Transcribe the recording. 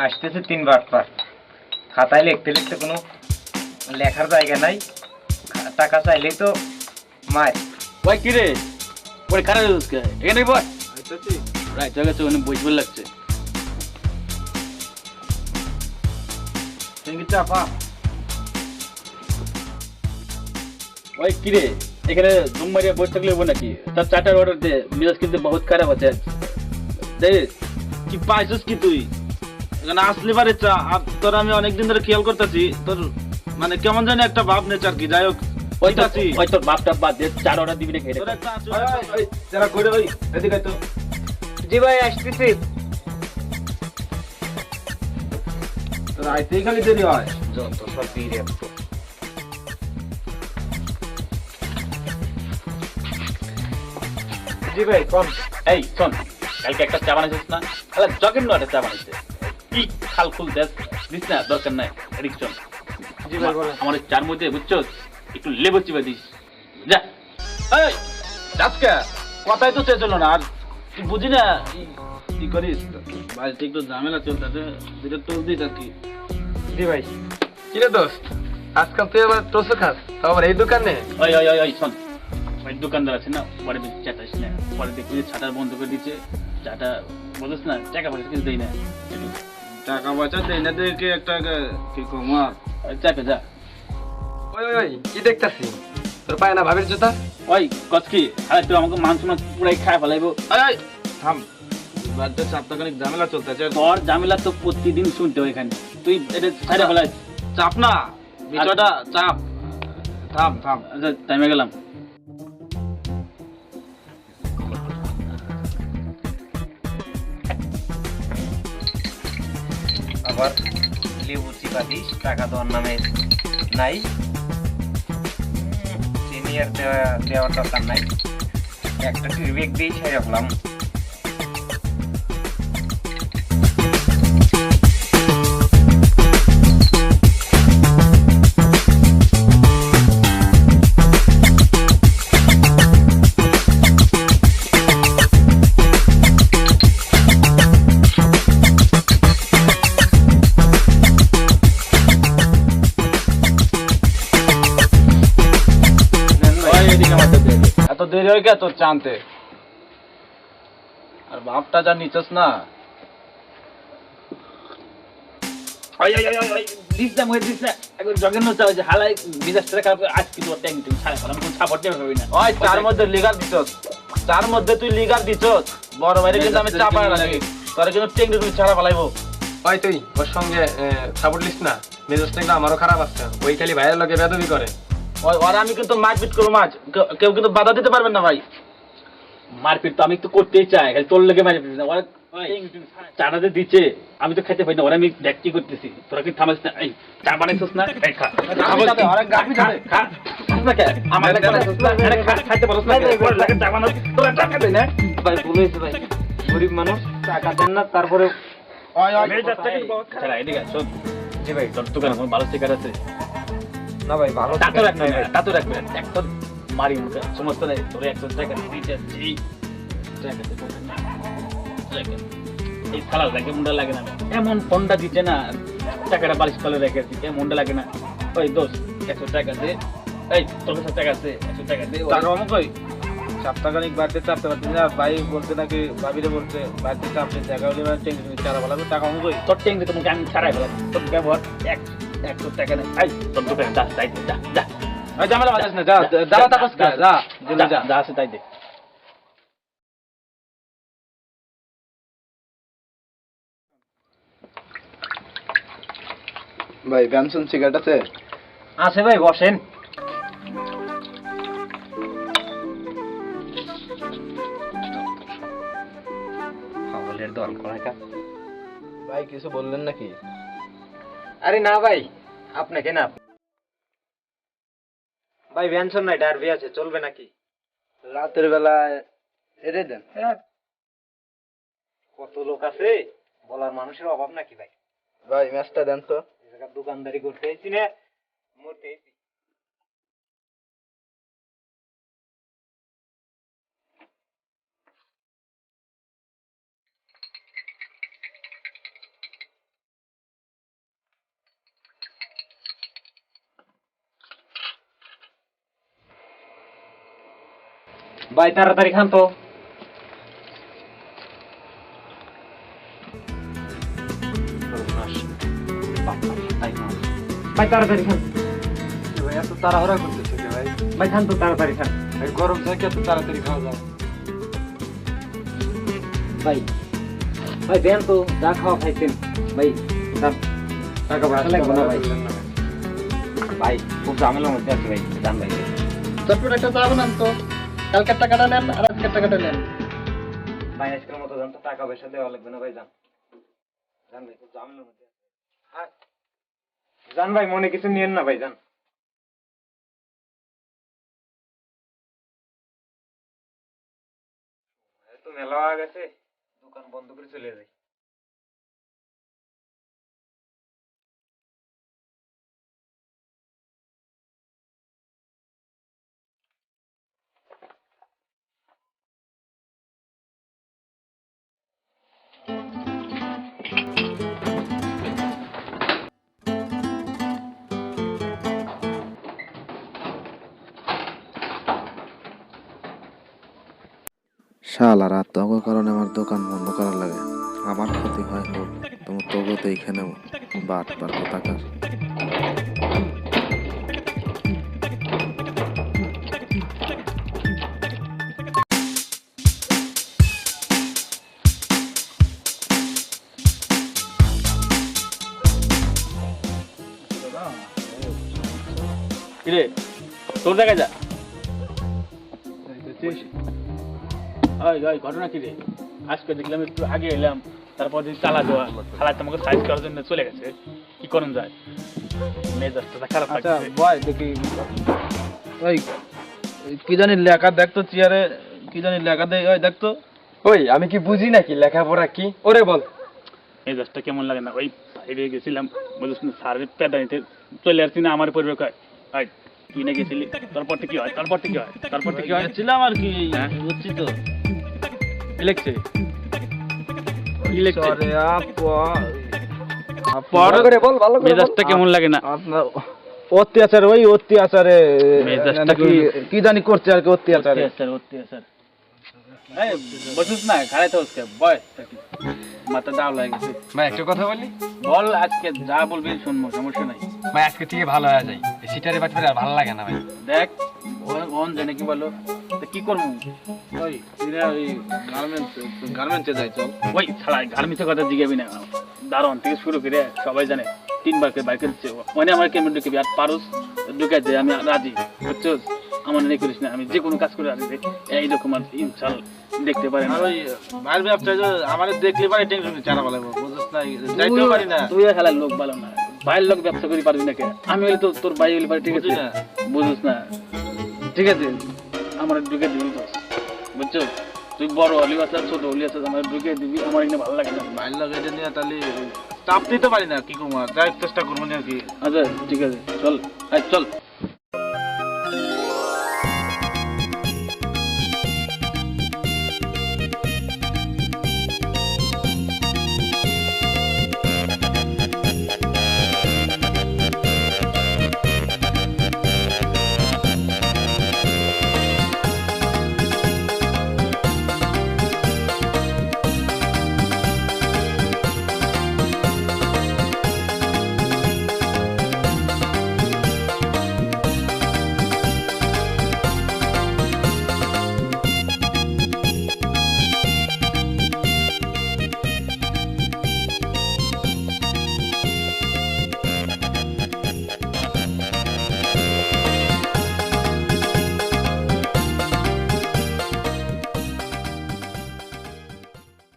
আসতেছে 3 বার পর খাতায় লিখতে লিখতে কোনো লেখার জায়গা নাই, টাকা চাইলেই তো মার। ওই কি রে, ওই খারাপ হচ্ছে এখানে বল। রাইট জায়গাতে অনেক বইবল লাগছে। চাপা ওই কি রে, এখানে জুম মারিয়া বসে থাকলে হবো নাকি? তার চারটার অর্ডার দে, মিজাজ কিন্তু বহুত খারাপ আছে। দে কি পাইছিস কি তুই? এখানে আসলি পারে চা, আর তোর আমি অনেকদিন ধরে খেয়াল করতেছি, তোর মানে কেমন জানি একটা ভাব নেচার কি। যাই হোক, ওই তোর বাপটা বাদ দে, চার অর্ডার দিবি না খেয়ে। তোর একটা যারা কইরে ভাই এদিকে তো। জি ভাই আসতেছি। তোর আইতেই খালি দেরি হয়। যত সব বিরক্ত। জি ভাই কোন? এই শোন, কালকে একটা চা বানাইছিস না? খালা জগের নো একটা চা বানাইছে, কি খাল খুল দেস দিস না, দরকার নাই। এদিক শোন, জি ভাই বলেন। আমার চার মধ্যে বুঝছো একটু লেবু চিবা দিস যা। এই আজকে কথাই তো শেষ হলো না, আর তুই বুঝি না কি করিস। বাড়িতে একটু ঝামেলা চলতেছে, বিরক্ত দিস আর কি। জি ভাই। কিরে দোস্ত, আজকাল তুই আবার টোসো খাস, তাও আবার এই দোকানে? ওই ওই ওই ওই শোন, ওই দোকানদার আছে না, পরে বেশি চাটাইস না। পরে দেখবি যে ছাটা বন্ধ করে দিচ্ছে, চাটা বলিস না, টাকা পয়সা কিছু দেই না। টাকা পয়সা দেই না দেখে একটা কি কমার চাপে যা। ওই ওই ওই কি দেখতাছি? তোর পায় না ভাবির জুতা? ওই কচকি, আরে তুই আমাকে মাংস মাছ পুরাই খায় ফেলাইবো। এই থাম, বাড়িতে সপ্তাহখানিক ঝামেলা চলতেছে। তোর ঝামেলা তো প্রতিদিন শুনতে হয় এখানে, তুই এটা ছাড়া ফেলাই। চাপ না, বিষয়টা চাপ। থাম থাম। আচ্ছা টাইমে গেলাম। আবার লেবু চিপা দিস, টাকা দেওয়ার নামে নাই। সিনিয়র দেওয়ার দরকার নাই, একটা টিরবেক দিয়েই সেরে ফেলাম। এত দেরি হয়ে গেছে তোর চানতে, আর ভাবটা যা নিচ্ছিস না। ওই ওই ওই ওই দিস না মনে দিস না, একবার জগের নো চাও যে হালাই বিজাস্টার খারাপ আজ কি তোর ট্যাঙ্ক তুমি ছাড়া ফেলাম, কোন সাপোর্ট দেবে হবে না। ওই চার মধ্যে লিগার দিছস, চার মধ্যে তুই লিগার দিছস, বড় ভাইরে কিন্তু আমি চাপা লাগি, তোরে কিন্তু টেঙ্গি তুমি ছাড়া ফেলাইবো। ওই তুই ওর সঙ্গে সাপোর্ট লিস না, মেজাজটা কিন্তু আমারও খারাপ আছে। ওই খালি ভাইয়ের লগে বেদবি করে। ওই ওরা আমি কিন্তু মারপিট করবো, মাছ কেউ কিন্তু বাধা দিতে পারবেন না ভাই। মারপিট তো আমি তো করতেই চাই, খালি তোর লেগে মারপিট না। ওরা চাটাতে দিচ্ছে, আমি তো খেতে পারি না, ওরা আমি দেখতে করতেছি, তোরা কি থামাস না? এই চা বানাইছিস না, এই খা। খা। খাস না কে? আমার লাগে বানাইছিস না, আরে খা, খাইতে পারছ না কে? ওর লাগে চা বানাস, তোরা টাকা দে না। ভাই ভুল হয়েছে ভাই, গরিব মানুষ, টাকা দেন না তারপরে। ছাড়া এদিকে শোন। জি ভাই, তোর দোকানে কোনো ভালো শিকার আছে? না ভাই ভালো তা তো রাখবে না, তা তো রাখবে না। একদম মারি মুখে সমস্ত নেই, তোর 100 টাকা দিয়ে যাচ্ছি। এই খালা লাগে, মুন্ডা লাগে না। এমন ফোনটা দিচ্ছে না, টাকাটা বালিশ তলে রেখে দিচ্ছে, মুন্ডা লাগে না। ওই দোষ 100 টাকা দে। এই তোর কাছে টাকা আছে, 100 টাকা দে। টাকা অমুক ওই সপ্তাহখানিক বাড়িতে চাপতে পারছি না, ভাই বলতে নাকি ভাবিরে বলতে বাড়িতে চাপতে জায়গা হলে টেঙ্গি তুমি ছাড়া ফেলাবো, টাকা অমুক ওই। তোর টেঙ্গি তোমাকে আমি ছাড়াই ফেলাম, তোর ব্যবহার 100 টাকা নেই। এই তোর দোকানে যা, তাই দে, যা যা। ওই ঝামেলা বাজাস না, যা যা তাপস যা যা যা। যা আছে তাই দে। ভাই ব্যানসন সিগারেট আছে? আছে ভাই, বসেন। পাগলের দল করাকা। ভাই কিছু বললেন নাকি? আরে না ভাই, আপনাকে না। ভাই ভ্যানসন নাই, ডারবি আছে, চলবে নাকি? রাতের বেলায় এরে দেন। কত লোক আছে, বলার মানুষের অভাব নাকি ভাই? ভাই ম্যাচটা দেন তো। এই জায়গায় দোকানদারি করতে এসেছি না, মরতে এসেছি। ভাই তাড়াতাড়ি খান তো। ভাই তাড়াতাড়ি খান। ভাই এত তাড়াহুড়া করতেছে কে ভাই? ভাই খান তো তাড়াতাড়ি খান। ভাই গরম থাকে এত তাড়াতাড়ি খাওয়া যায়? ভাই ভাই দেন তো, যা খাওয়া খাইছেন ভাই। টাকা পয়সা লাগবে না ভাই। ভাই খুব ঝামেলার মধ্যে আছে ভাই, জান ভাই। চটপট একটা চা বানান তো, কালকের টাকাটা নেন আর আজকের টাকাটা নেন। ভাই আজকের মতো জান তো, টাকা পয়সা দেওয়া লাগবে না ভাই, জান। জান ভাই খুব ঝামেলার মধ্যে আছে। জান ভাই মনে কিছু নিয়েন না ভাই, জান। তো মেলা হয়ে গেছে, দোকান বন্ধ করে চলে যাই। শালারা তগো কারণে আমার দোকান বন্ধ করার লাগে। আমার ক্ষতি হয় হোক, তোমার তবু তো এইখানে বাট বার কোথাকার। কিরে তোর জায়গায় যা। ঘটনা কি রে? আজকে দেখলাম একটু আগে এলাম, তারপর দিন চালা দেওয়া খালা তোমাকে সাইজ করার জন্য চলে গেছে। কি করেন যায়, মেজাজটা খারাপ আচ্ছা লাগছে। বয় দেখি ওই কি জানি লেখা দেখতো চেয়ারে, কি জানি লেখা দেয়, ওই দেখতো। ওই আমি কি বুঝি নাকি লেখাপড়া কি? ওরে বল। মেজাজটা কেমন লাগে না? ওই সাইডে গেছিলাম, বুঝিস না, স্যারের পেদা নিতে চলে আসছি না, আমার পরিবার কয় তুই না গেছিলি, তারপর কি হয়, তারপর কি হয়, তারপর কি হয়। ছিলাম আর কি, হ্যাঁ? বুঝছি তো। কি লিখছে? কি লিখছে? সরে পড় করে বল, ভালো করে বল। মেজাজটা কেমন লাগে না? আপনার অত্যাচার, ওই অত্যাচারে মেজাজটা নাকি কি জানি করছে আর কি, অত্যাচারে। অত্যাচার। এই বসুস না, খাড়াই তো আজকে বয়, মাথা ডাউন হয়ে গেছে। ভাই একটা কথা বলি? বল, আজকে যা বলবি শুনবো, সমস্যা নাই। ভাই আজকে থেকে ভালো হয়ে যায়, এই সিটারে বাটপারে আর ভালো লাগে না ভাই। দেখ ওন জানে কি বলো, তো কি করবো? ওই এরা ওই গার্মেন্টসে যাই চল। ওই ছাড়া গার্মিতে কথা জিগাবি না, দারুন থেকে শুরু করে সবাই জানে 3 বার করে বাইকে দিচ্ছে, মানে আমার কেমন ঢুকবি আর পারুস ঢুকে যায়, আমি রাজি, বুঝছো? আমার নেই করিস না, আমি যে কোনো কাজ করে রাজি। এইরকম আর ইনশাল দেখতে পারে না। আর ওই বাইরের ব্যবসা আমার দেখলে পারে টেনশন চারা বলে, বুঝছ না, যাইতেও পারি না। তুই খেলার লোক ভালো না, ভাইয়ের লোক ব্যবসা করি পারবি না কে? আমি হলে তো তোর ভাই হলে পারি, ঠিক আছে? বুঝিস না, ঠিক আছে? আমার ঢুকে দিবি তো, বুঝছো? তুই বড় হলি আছে, ছোট হলি আছে, আমার ঢুকে দিবি, আমার এখানে ভালো লাগে না। বাইরের লোক এটা নিয়ে তাহলে চাপ দিতে পারি না, কি করবো, যাই চেষ্টা করবো না আর কি। আচ্ছা ঠিক আছে, চল চল।